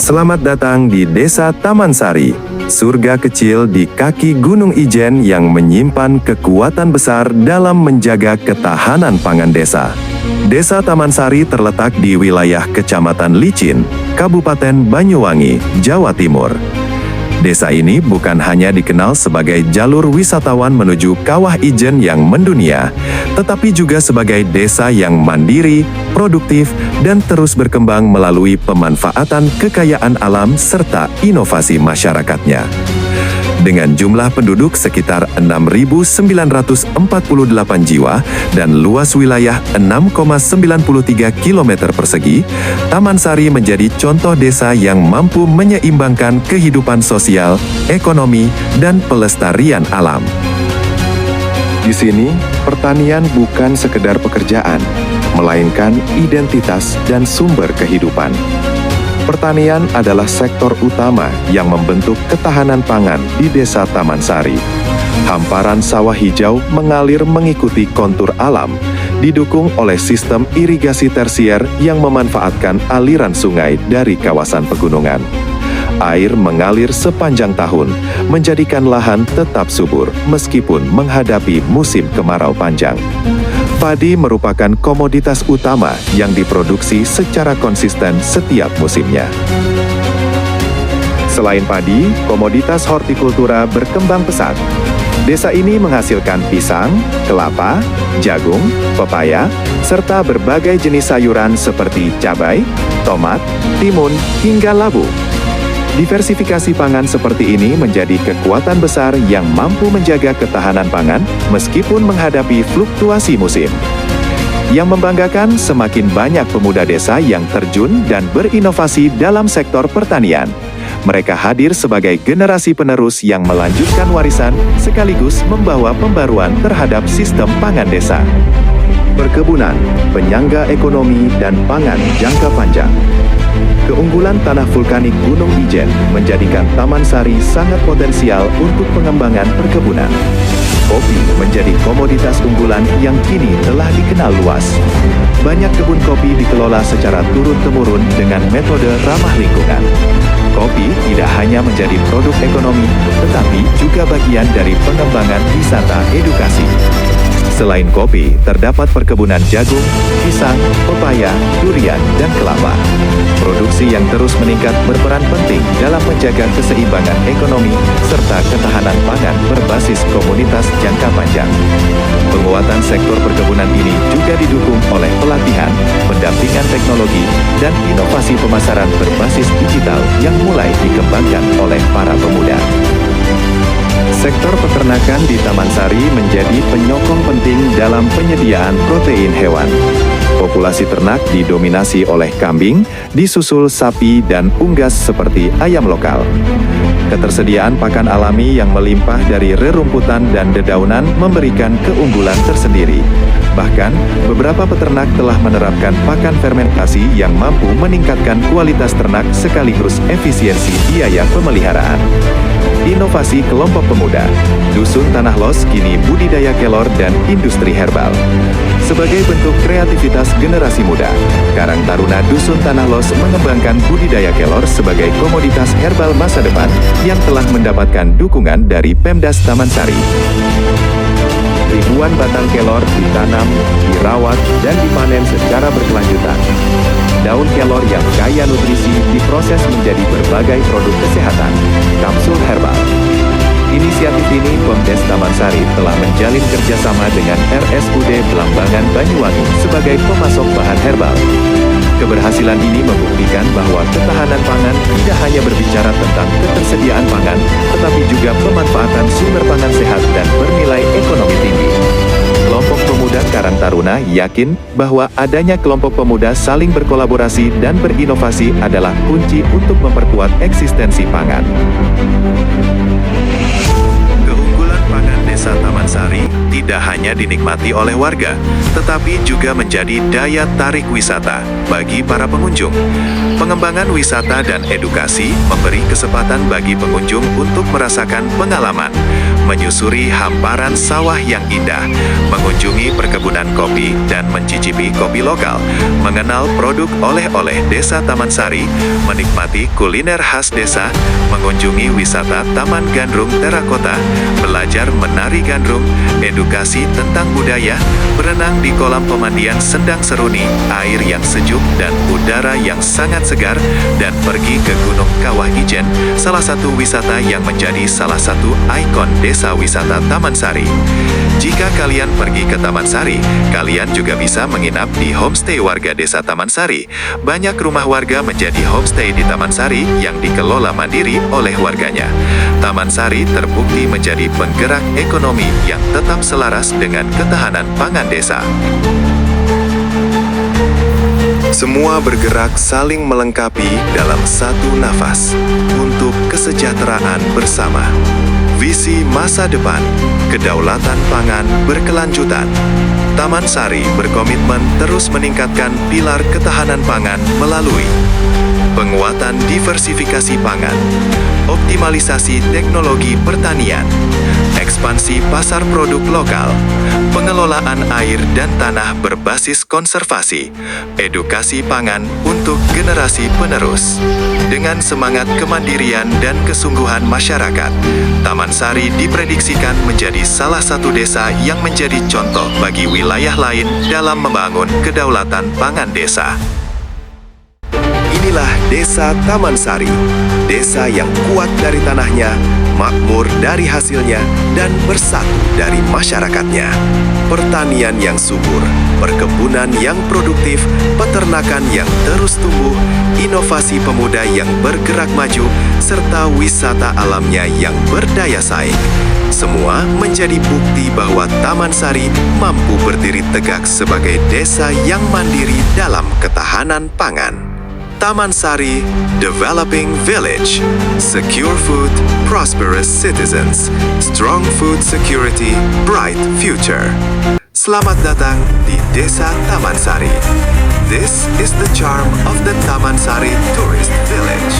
Selamat datang di Desa Taman Sari, surga kecil di kaki Gunung Ijen yang menyimpan kekuatan besar dalam menjaga ketahanan pangan desa. Desa Taman Sari terletak di wilayah Kecamatan Licin, Kabupaten Banyuwangi, Jawa Timur. Desa ini bukan hanya dikenal sebagai jalur wisatawan menuju Kawah Ijen yang mendunia, tetapi juga sebagai desa yang mandiri, produktif, dan terus berkembang melalui pemanfaatan kekayaan alam serta inovasi masyarakatnya. Dengan jumlah penduduk sekitar 6.948 jiwa dan luas wilayah 6,93 km persegi, Taman Sari menjadi contoh desa yang mampu menyeimbangkan kehidupan sosial, ekonomi, dan pelestarian alam. Di sini, pertanian bukan sekedar pekerjaan, melainkan identitas dan sumber kehidupan. Pertanian adalah sektor utama yang membentuk ketahanan pangan di Desa Taman Sari. Hamparan sawah hijau mengalir mengikuti kontur alam, didukung oleh sistem irigasi tersier yang memanfaatkan aliran sungai dari kawasan pegunungan. Air mengalir sepanjang tahun, menjadikan lahan tetap subur meskipun menghadapi musim kemarau panjang. Padi merupakan komoditas utama yang diproduksi secara konsisten setiap musimnya. Selain padi, komoditas hortikultura berkembang pesat. Desa ini menghasilkan pisang, kelapa, jagung, pepaya, serta berbagai jenis sayuran seperti cabai, tomat, timun, hingga labu. Diversifikasi pangan seperti ini menjadi kekuatan besar yang mampu menjaga ketahanan pangan meskipun menghadapi fluktuasi musim. Yang membanggakan, semakin banyak pemuda desa yang terjun dan berinovasi dalam sektor pertanian. Mereka hadir sebagai generasi penerus yang melanjutkan warisan sekaligus membawa pembaruan terhadap sistem pangan desa. Perkebunan, penyangga ekonomi, dan pangan jangka panjang. Keunggulan tanah vulkanik Gunung Ijen menjadikan Taman Sari sangat potensial untuk pengembangan perkebunan. Kopi menjadi komoditas unggulan yang kini telah dikenal luas. Banyak kebun kopi dikelola secara turun-temurun dengan metode ramah lingkungan. Kopi tidak hanya menjadi produk ekonomi, tetapi juga bagian dari pengembangan wisata edukasi. Selain kopi, terdapat perkebunan jagung, pisang, pepaya, durian, dan kelapa. Produksi yang terus meningkat berperan penting dalam menjaga keseimbangan ekonomi serta ketahanan pangan berbasis komunitas jangka panjang. Penguatan sektor perkebunan ini juga didukung oleh pelatihan, pendampingan teknologi, dan inovasi pemasaran berbasis digital yang mulai dikembangkan oleh para pemuda. Sektor peternakan di Taman Sari menjadi penyokong penting dalam penyediaan protein hewan. Populasi ternak didominasi oleh kambing, disusul sapi dan unggas seperti ayam lokal. Ketersediaan pakan alami yang melimpah dari rerumputan dan dedaunan memberikan keunggulan tersendiri. Bahkan, beberapa peternak telah menerapkan pakan fermentasi yang mampu meningkatkan kualitas ternak sekaligus efisiensi biaya pemeliharaan. Inovasi kelompok pemuda, Dusun Tanah Los kini budidaya kelor dan industri herbal. Sebagai bentuk kreativitas generasi muda, Karang Taruna Dusun Tanah Los mengembangkan budidaya kelor sebagai komoditas herbal masa depan yang telah mendapatkan dukungan dari Pemdas Taman Sari. Ribuan batang kelor ditanam, dirawat, dan dipanen secara berkelanjutan. Daun kelor yang kaya nutrisi diproses menjadi berbagai produk kesehatan, kapsul herbal. Inisiatif ini Pemdes Taman Sari telah menjalin kerjasama dengan RSUD Belambangan Banyuwangi sebagai pemasok bahan herbal. Keberhasilan ini membuktikan bahwa ketahanan pangan tidak hanya berbicara tentang ketersediaan pangan, tetapi juga pemanfaatan sumber pangan sehat dan bernilai ekonomi tinggi. Kelompok pemuda Karang Taruna yakin bahwa adanya kelompok pemuda saling berkolaborasi dan berinovasi adalah kunci untuk memperkuat eksistensi pangan. Keunggulan pangan Desa Taman Sari tidak hanya dinikmati oleh warga, tetapi juga menjadi daya tarik wisata bagi para pengunjung. Pengembangan wisata dan edukasi memberi kesempatan bagi pengunjung untuk merasakan pengalaman, menyusuri hamparan sawah yang indah, mengunjungi perkebunan kopi dan mencicipi kopi lokal, mengenal produk oleh-oleh Desa Taman Sari, menikmati kuliner khas desa, mengunjungi wisata Taman Gandrung Terakota, belajar menari gandrung, edukasi tentang budaya, berenang di kolam pemandian Sendang Seruni, air yang sejuk dan udara yang sangat segar, dan pergi ke Gunung Kawah Ijen, salah satu wisata yang menjadi salah satu ikon desa wisata Taman Sari. Jika kalian pergi ke Taman Sari, kalian juga bisa menginap di homestay warga desa Taman Sari. Banyak rumah warga menjadi homestay di Taman Sari yang dikelola mandiri oleh warganya. Taman Sari terbukti menjadi penggerak ekonomi yang tetap selaras dengan ketahanan pangan desa. Semua bergerak saling melengkapi dalam satu nafas untuk kesejahteraan bersama. Visi masa depan, kedaulatan pangan berkelanjutan. Taman Sari berkomitmen terus meningkatkan pilar ketahanan pangan melalui penguatan diversifikasi pangan, optimalisasi teknologi pertanian, ekspansi pasar produk lokal, pengelolaan air dan tanah berbasis konservasi, edukasi pangan untuk generasi penerus. Dengan semangat kemandirian dan kesungguhan masyarakat, Taman Sari diprediksikan menjadi salah satu desa yang menjadi contoh bagi wilayah lain dalam membangun kedaulatan pangan desa. Inilah Desa Taman Sari, desa yang kuat dari tanahnya, makmur dari hasilnya, dan bersatu dari masyarakatnya. Pertanian yang subur, perkebunan yang produktif, peternakan yang terus tumbuh, inovasi pemuda yang bergerak maju, serta wisata alamnya yang berdaya saing. Semua menjadi bukti bahwa Taman Sari mampu berdiri tegak sebagai desa yang mandiri dalam ketahanan pangan. Taman Sari, Developing Village, Secure Food, Prosperous Citizens, Strong Food Security, Bright Future. Selamat datang di Desa Taman Sari. This is the charm of the Taman Sari Tourist Village.